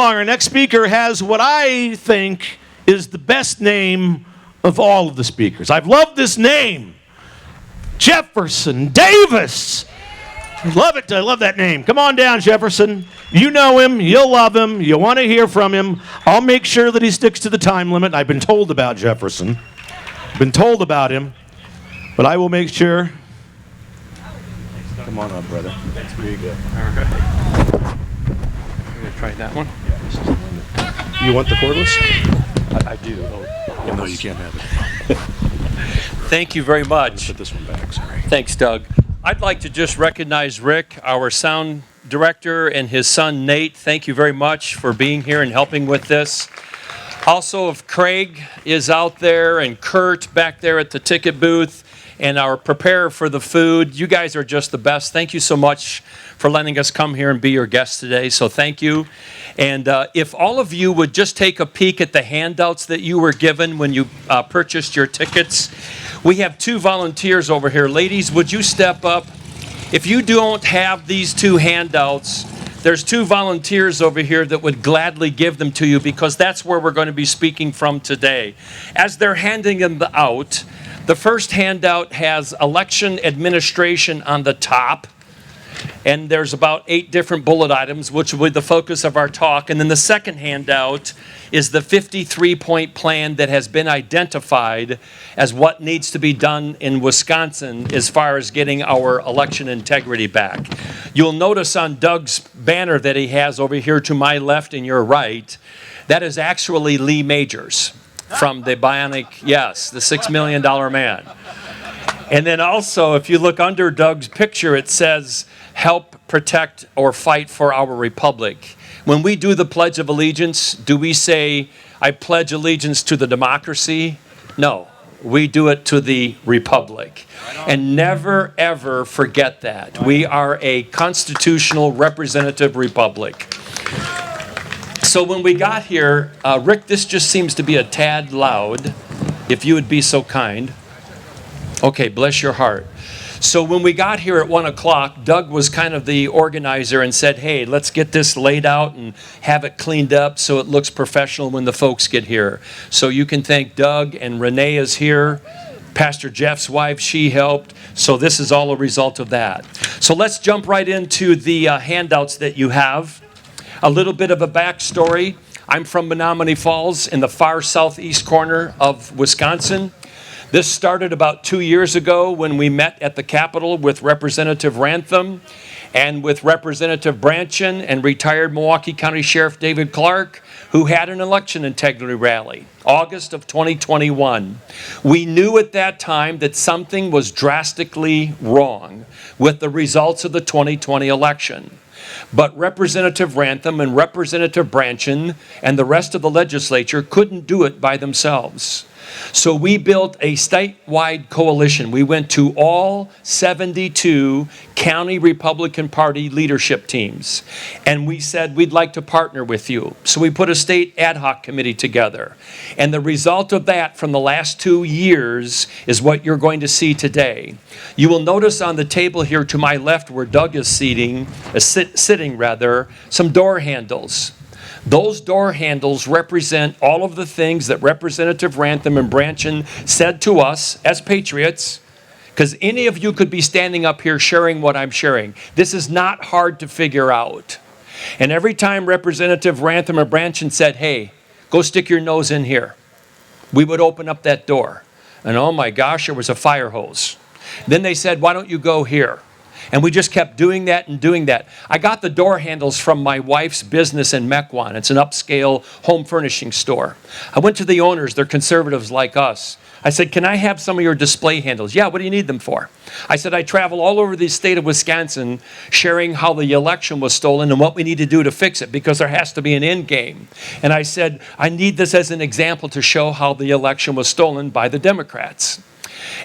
along. Our next speaker has what I think is the best name of all of the speakers. I've loved this name, Jefferson Davis. I love it. I love that name. Come on down, Jefferson. You know him. You'll love him. You want to hear from him. I'll make sure that he sticks to the time limit. I've been told about Jefferson. I've been told about him. But I will make sure. Come on up, brother. Thanks. There you go. All right. I'm going to try that one. You want the cordless? I do. Oh, no, you can't have it. Thank you very much. Put this one back, sorry. Thanks, Doug. I'd like to just recognize Rick, our sound director, and his son, Nate. Thank you very much for being here and helping with this. Also, if Craig is out there and Kurt back there at the ticket booth and our preparer for the food, you guys are just the best. Thank you so much for letting us come here and be your guests today. So thank you. And if all of you would just take a peek at the handouts that you were given when you purchased your tickets. We have two volunteers over here. Ladies, would you step up? If you don't have these two handouts, there's two volunteers over here that would gladly give them to you because that's where we're going to be speaking from today. As they're handing them out, the first handout has election administration on the top. And there's about 8 different bullet items, which will be the focus of our talk. And then the second handout is the 53-point plan that has been identified as what needs to be done in Wisconsin as far as getting our election integrity back. You'll notice on Doug's banner that he has over here to my left and your right, that is actually Lee Majors from the Bionic, yes, the $6 million man. And then also, if you look under Doug's picture, it says, help protect or fight for our republic. When we do the Pledge of Allegiance, do we say, I pledge allegiance to the democracy? No, we do it to the republic. And never, ever forget that. We are a constitutional representative republic. So when we got here, Rick, this just seems to be a tad loud, if you would be so kind. Okay, bless your heart. So when we got here at 1 o'clock, Doug was kind of the organizer and said, hey, let's get this laid out and have it cleaned up so it looks professional when the folks get here. So you can thank Doug, and Renee is here. Pastor Jeff's wife, she helped. So this is all a result of that. So let's jump right into the handouts that you have. A little bit of a backstory. I'm from Menominee Falls in the far southeast corner of Wisconsin. This started about 2 years ago when we met at the Capitol with Representative Rantham and with Representative Branchin and retired Milwaukee County Sheriff David Clark, who had an election integrity rally, August of 2021. We knew at that time that something was drastically wrong with the results of the 2020 election. But Representative Rantham and Representative Branchin and the rest of the legislature couldn't do it by themselves. So we built a statewide coalition. We went to all 72 county Republican Party leadership teams. And we said, we'd like to partner with you. So we put a state ad hoc committee together. And the result of that from the last 2 years is what you're going to see today. You will notice on the table here to my left where Doug is sitting, some door handles. Those door handles represent all of the things that Representative Rantham and Branchin said to us as patriots, because any of you could be standing up here sharing what I'm sharing. This is not hard to figure out. And every time Representative Rantham or Branchin said, hey, go stick your nose in here, we would open up that door. And oh my gosh, there was a fire hose. Then they said, why don't you go here? And we just kept doing that and doing that. I got the door handles from my wife's business in Mequon. It's an upscale home furnishing store. I went to the owners. They're conservatives like us. I said, can I have some of your display handles? Yeah, what do you need them for? I said, I travel all over the state of Wisconsin sharing how the election was stolen and what we need to do to fix it because there has to be an end game. And I said, I need this as an example to show how the election was stolen by the Democrats.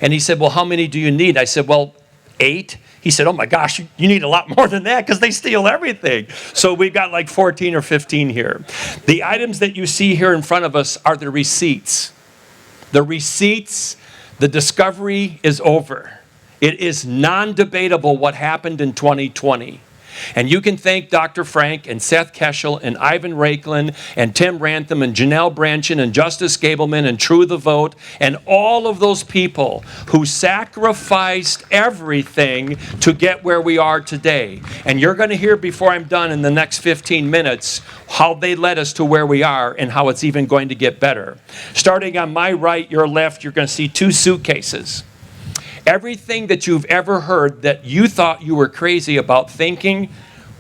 And he said, well, how many do you need? I said, well, 8. He said, oh my gosh, you need a lot more than that because they steal everything. So we've got like 14 or 15 here. The items that you see here in front of us are the receipts. The receipts, the discovery is over. It is non-debatable what happened in 2020. And you can thank Dr. Frank and Seth Keschel and Ivan Rakelin and Tim Rantham and Janelle Branchin and Justice Gableman and True the Vote and all of those people who sacrificed everything to get where we are today. And you're going to hear before I'm done in the next 15 minutes how they led us to where we are and how it's even going to get better. Starting on my right, your left, you're going to see 2 suitcases. Everything that you've ever heard that you thought you were crazy about thinking,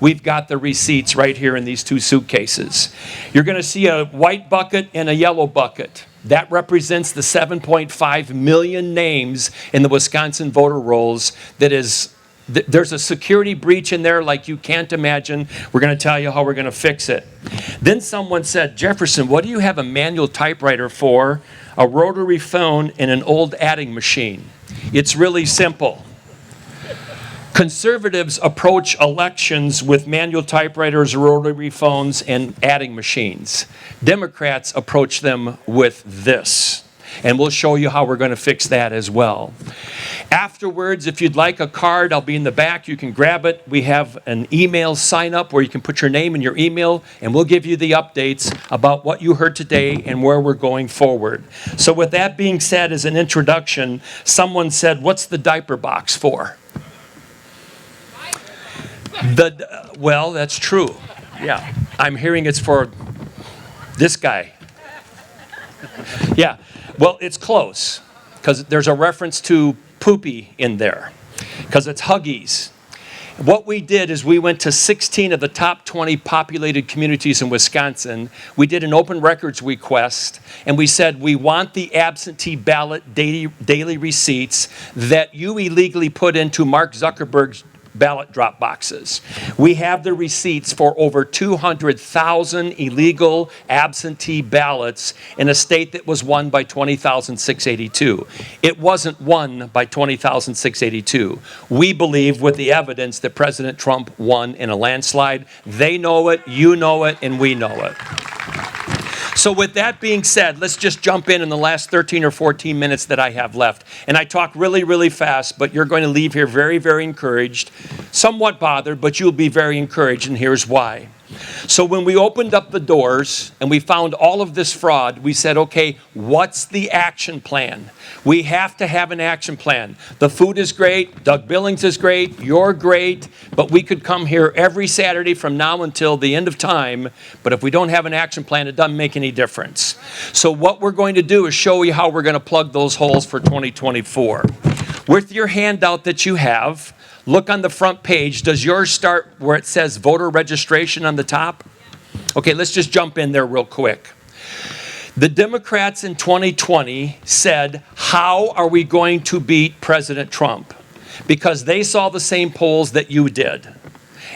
we've got the receipts right here in these 2 suitcases. You're going to see a white bucket and a yellow bucket. That represents the 7.5 million names in the Wisconsin voter rolls. There's a security breach in there like you can't imagine. We're going to tell you how we're going to fix it. Then someone said, Jefferson, what do you have a manual typewriter for, a rotary phone, and an old adding machine? It's really simple. Conservatives approach elections with manual typewriters, rotary phones, and adding machines. Democrats approach them with this. And we'll show you how we're going to fix that as well. Afterwards, if you'd like a card, I'll be in the back. You can grab it. We have an email sign up where you can put your name and your email, and we'll give you the updates about what you heard today and where we're going forward. So with that being said, as an introduction, someone said, what's the diaper box for? Well, that's true. Yeah. I'm hearing it's for this guy. Yeah. Well, it's close, because there's a reference to poopy in there, because it's Huggies. What we did is we went to 16 of the top 20 populated communities in Wisconsin. We did an open records request, and we said we want the absentee ballot daily receipts that you illegally put into Mark Zuckerberg's ballot drop boxes. We have the receipts for over 200,000 illegal absentee ballots in a state that was won by 20,682. It wasn't won by 20,682. We believe with the evidence that President Trump won in a landslide. They know it, you know it, and we know it. So with that being said, let's just jump in the last 13 or 14 minutes that I have left. And I talk really, really fast, but you're going to leave here very, very encouraged, somewhat bothered, but you'll be very encouraged, and here's why. So when we opened up the doors and we found all of this fraud, we said, okay, what's the action plan? We have to have an action plan. The food is great, Doug Billings is great, you're great, but we could come here every Saturday from now until the end of time, but if we don't have an action plan, it doesn't make any difference. So what we're going to do is show you how we're going to plug those holes for 2024. With your handout that you have, look on the front page. Does yours start where it says voter registration on the top? Okay, let's just jump in there real quick. The Democrats in 2020 said, how are we going to beat President Trump? Because they saw the same polls that you did.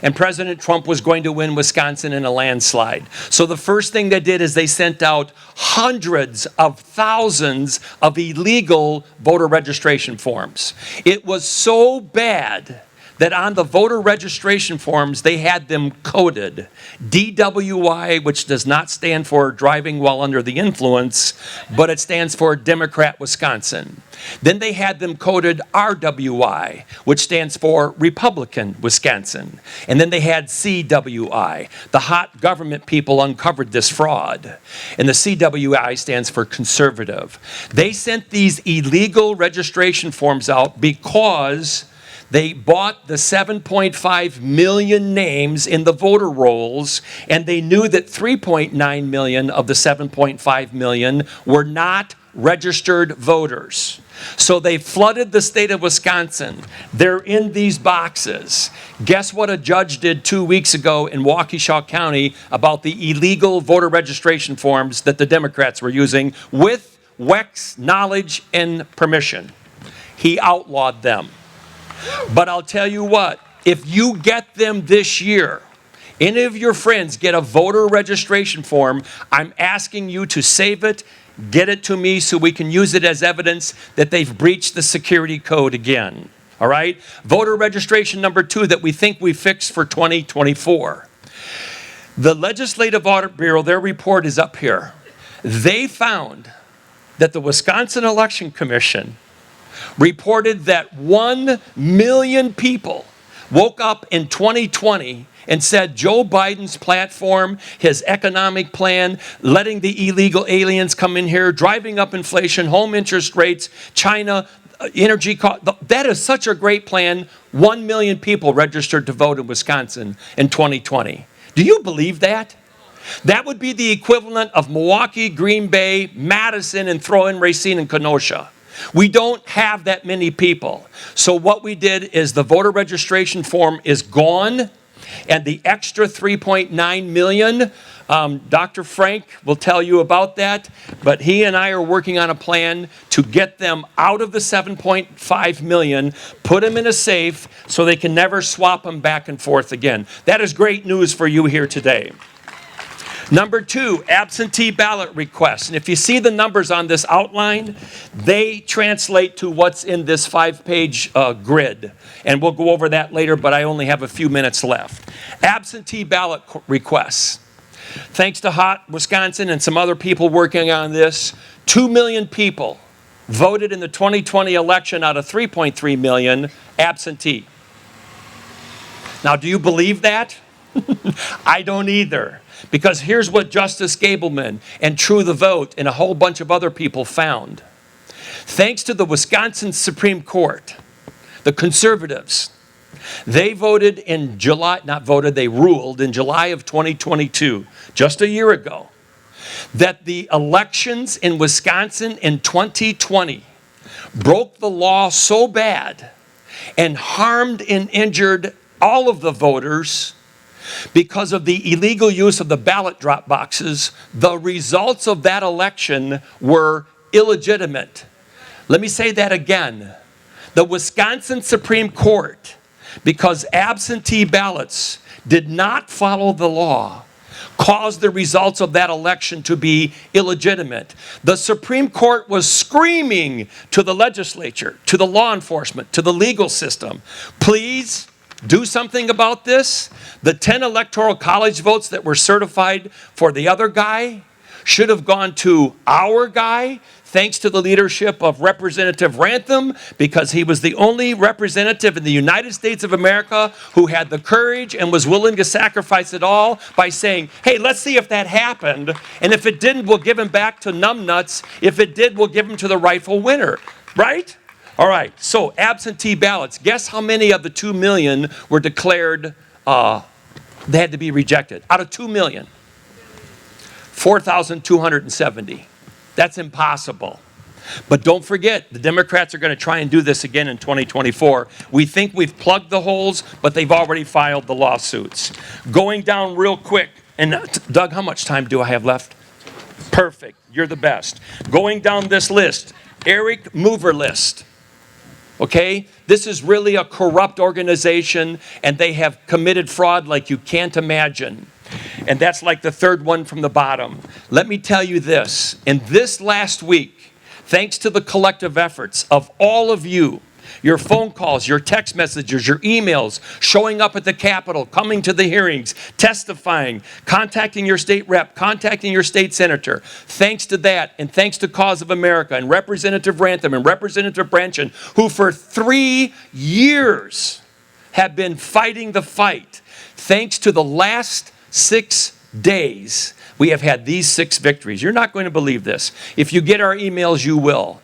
And President Trump was going to win Wisconsin in a landslide. So the first thing they did is they sent out hundreds of thousands of illegal voter registration forms. It was so bad that on the voter registration forms, they had them coded. DWI, which does not stand for driving while under the influence, but it stands for Democrat Wisconsin. Then they had them coded RWI, which stands for Republican Wisconsin. And then they had CWI. The hot government people uncovered this fraud. And the CWI stands for conservative. They sent these illegal registration forms out because they bought the 7.5 million names in the voter rolls, and they knew that 3.9 million of the 7.5 million were not registered voters. So they flooded the state of Wisconsin. They're in these boxes. Guess what a judge did 2 weeks ago in Waukesha County about the illegal voter registration forms that the Democrats were using with WEC's knowledge and permission? He outlawed them. But I'll tell you what, if you get them this year, any of your friends get a voter registration form, I'm asking you to save it, get it to me so we can use it as evidence that they've breached the security code again. All right? Voter registration number 2 that we think we fixed for 2024. The Legislative Audit Bureau, their report is up here. They found that the Wisconsin Election Commission reported that 1 million people woke up in 2020 and said Joe Biden's platform, his economic plan, letting the illegal aliens come in here, driving up inflation, home interest rates, China, energy cost, that is such a great plan. 1 million people registered to vote in Wisconsin in 2020. Do you believe that? That would be the equivalent of Milwaukee, Green Bay, Madison, and throw in Racine and Kenosha. We don't have that many people. So what we did is the voter registration form is gone, and the extra 3.9 million, Dr. Frank will tell you about that, but he and I are working on a plan to get them out of the 7.5 million, put them in a safe so they can never swap them back and forth again. That is great news for you here today. Number 2, absentee ballot requests. And if you see the numbers on this outline, they translate to what's in this 5-page grid. And we'll go over that later, but I only have a few minutes left. Absentee ballot requests. Thanks to Hot Wisconsin and some other people working on this, 2 million people voted in the 2020 election out of 3.3 million absentee. Now, do you believe that? I don't either. Because here's what Justice Gableman and True the Vote and a whole bunch of other people found. Thanks to the Wisconsin Supreme Court, the conservatives, they voted in July, not voted, they ruled in July of 2022, just a year ago, that the elections in Wisconsin in 2020 broke the law so bad and harmed and injured all of the voters because of the illegal use of the ballot drop boxes. The results of that election were illegitimate. Let me say that again. The Wisconsin Supreme Court, because absentee ballots did not follow the law, caused the results of that election to be illegitimate. The Supreme Court was screaming to the legislature, to the law enforcement, to the legal system, please do something about this. The 10 electoral college votes that were certified for the other guy should have gone to our guy, thanks to the leadership of Representative Rantham, because he was the only representative in the United States of America who had the courage and was willing to sacrifice it all by saying, hey, let's see if that happened. And if it didn't, we'll give him back to numbnuts. If it did, we'll give him to the rightful winner. Right? All right, so absentee ballots. Guess how many of the 2 million were declared they had to be rejected? Out of 2 million, 4,270. That's impossible. But don't forget, the Democrats are going to try and do this again in 2024. We think we've plugged the holes, but they've already filed the lawsuits. Going down real quick, and Doug, how much time do I have left? Perfect, you're the best. Going down this list, Eric Mover list. Okay, this is really a corrupt organization, and they have committed fraud like you can't imagine. And that's like the third one from the bottom. Let me tell you this. In this last week, thanks to the collective efforts of all of you, your phone calls, your text messages, your emails, showing up at the Capitol, coming to the hearings, testifying, contacting your state rep, contacting your state senator. Thanks to that, and thanks to Cause of America and Representative Rantham and Representative Branchin, who for 3 years have been fighting the fight. Thanks to the last 6 days, we have had these 6 victories. You're not going to believe this. If you get our emails, you will.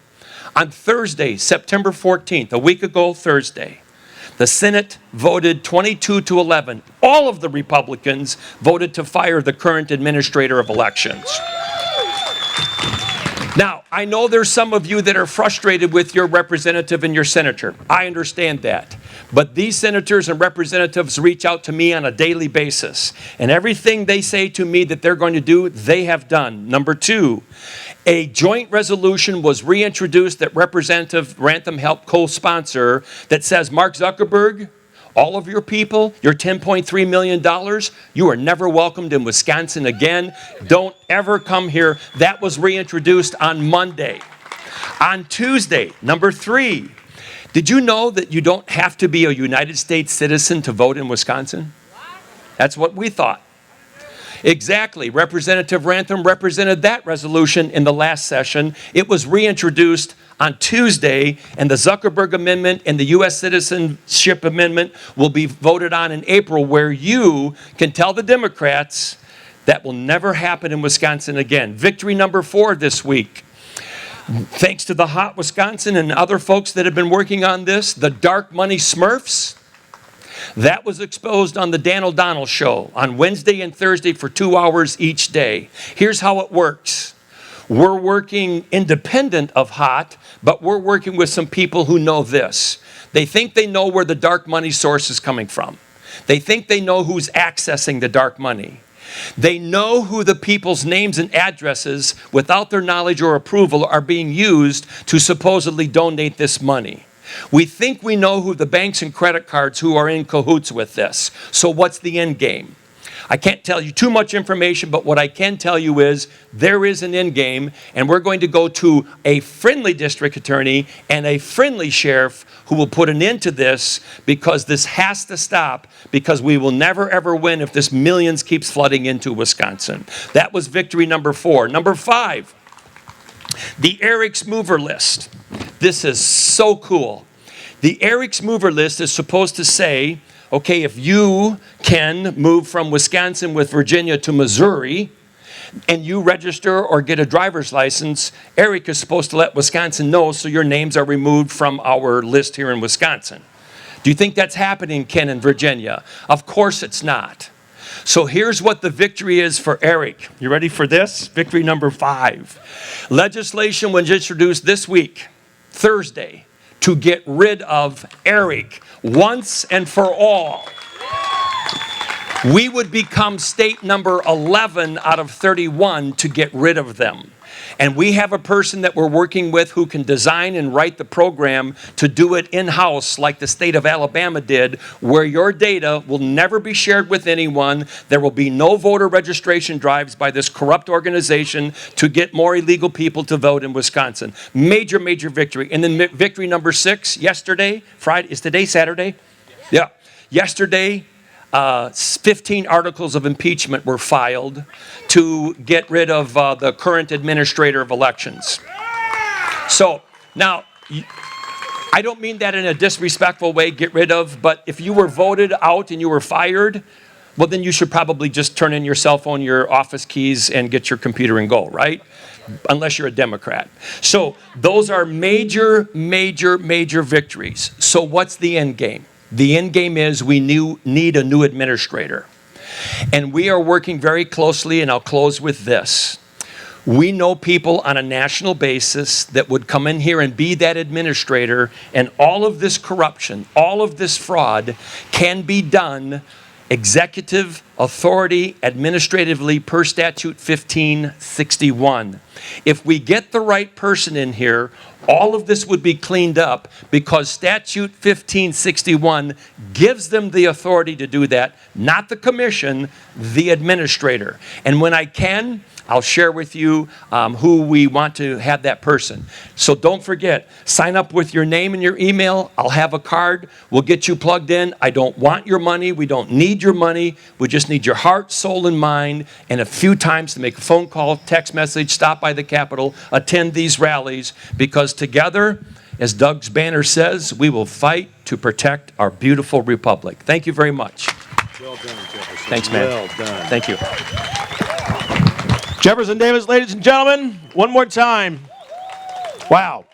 On Thursday, September 14th, a week ago Thursday, the Senate voted 22-11. All of the Republicans voted to fire the current administrator of elections. Now, I know there's some of you that are frustrated with your representative and your senator. I understand that. But these senators and representatives reach out to me on a daily basis. And everything they say to me that they're going to do, they have done. Number 2, a joint resolution was reintroduced that Representative Rantham helped co-sponsor that says, Mark Zuckerberg, all of your people, your $10.3 million, you are never welcomed in Wisconsin again. Don't ever come here. That was reintroduced on Monday. On Tuesday, number 3, did you know that you don't have to be a United States citizen to vote in Wisconsin? That's what we thought. Exactly. Representative Rantham represented that resolution in the last session. It was reintroduced on Tuesday, and the Zuckerberg Amendment and the U.S. Citizenship Amendment will be voted on in April, where you can tell the Democrats that will never happen in Wisconsin again. Victory number 4 this week. Thanks to the Hot Wisconsin and other folks that have been working on this, the dark money Smurfs, that was exposed on the Dan O'Donnell Show on Wednesday and Thursday for 2 hours each day. Here's how it works. We're working independent of Hot, but we're working with some people who know this. They think they know where the dark money source is coming from. They think they know who's accessing the dark money. They know who the people's names and addresses, without their knowledge or approval, are being used to supposedly donate this money. We think we know who the banks and credit cards who are in cahoots with this. So what's the end game? I can't tell you too much information, but what I can tell you is there is an end game, and we're going to go to a friendly district attorney and a friendly sheriff who will put an end to this, because this has to stop, because we will never ever win if this millions keeps flooding into Wisconsin. That was victory number 4. Number 5, the Eric's Mover List. This is so cool. The Eric's Mover List is supposed to say, okay, if you can move from Wisconsin with Virginia to Missouri, and you register or get a driver's license, Eric is supposed to let Wisconsin know, so your names are removed from our list here in Wisconsin. Do you think that's happening, Ken, in Virginia? Of course it's not. So here's what the victory is for Eric. You ready for this? Victory number 5. Legislation was introduced this week, Thursday, to get rid of Eric once and for all. We would become state number 11 out of 31 to get rid of them. And we have a person that we're working with who can design and write the program to do it in-house like the state of Alabama did, where your data will never be shared with anyone. There will be no voter registration drives by this corrupt organization to get more illegal people to vote in Wisconsin. Major, major victory. And then victory number 6, yesterday, Friday, is today Saturday? Yeah. Yesterday, 15 articles of impeachment were filed to get rid of the current administrator of elections. So now, I don't mean that in a disrespectful way, get rid of, but if you were voted out and you were fired, well, then you should probably just turn in your cell phone, your office keys, and get your computer and go, right? Unless you're a Democrat. So those are major, major, major victories. So what's the end game? The end game is we need a new administrator. And we are working very closely, and I'll close with this. We know people on a national basis that would come in here and be that administrator, and all of this corruption, all of this fraud can be done executive authority administratively per statute 1561. If we get the right person in here, all of this would be cleaned up, because statute 1561 gives them the authority to do that, not the commission, the administrator. And when I can, I'll share with you who we want to have that person. So don't forget, sign up with your name and your email. I'll have a card. We'll get you plugged in. I don't want your money. We don't need your money. We just need your heart, soul, and mind, and a few times to make a phone call, text message, stop by the Capitol, attend these rallies, because together, as Doug's banner says, we will fight to protect our beautiful republic. Thank you very much. Well done, Jefferson. Thanks, man. Well done. Thank you. Jefferson Davis, ladies and gentlemen, one more time. Wow.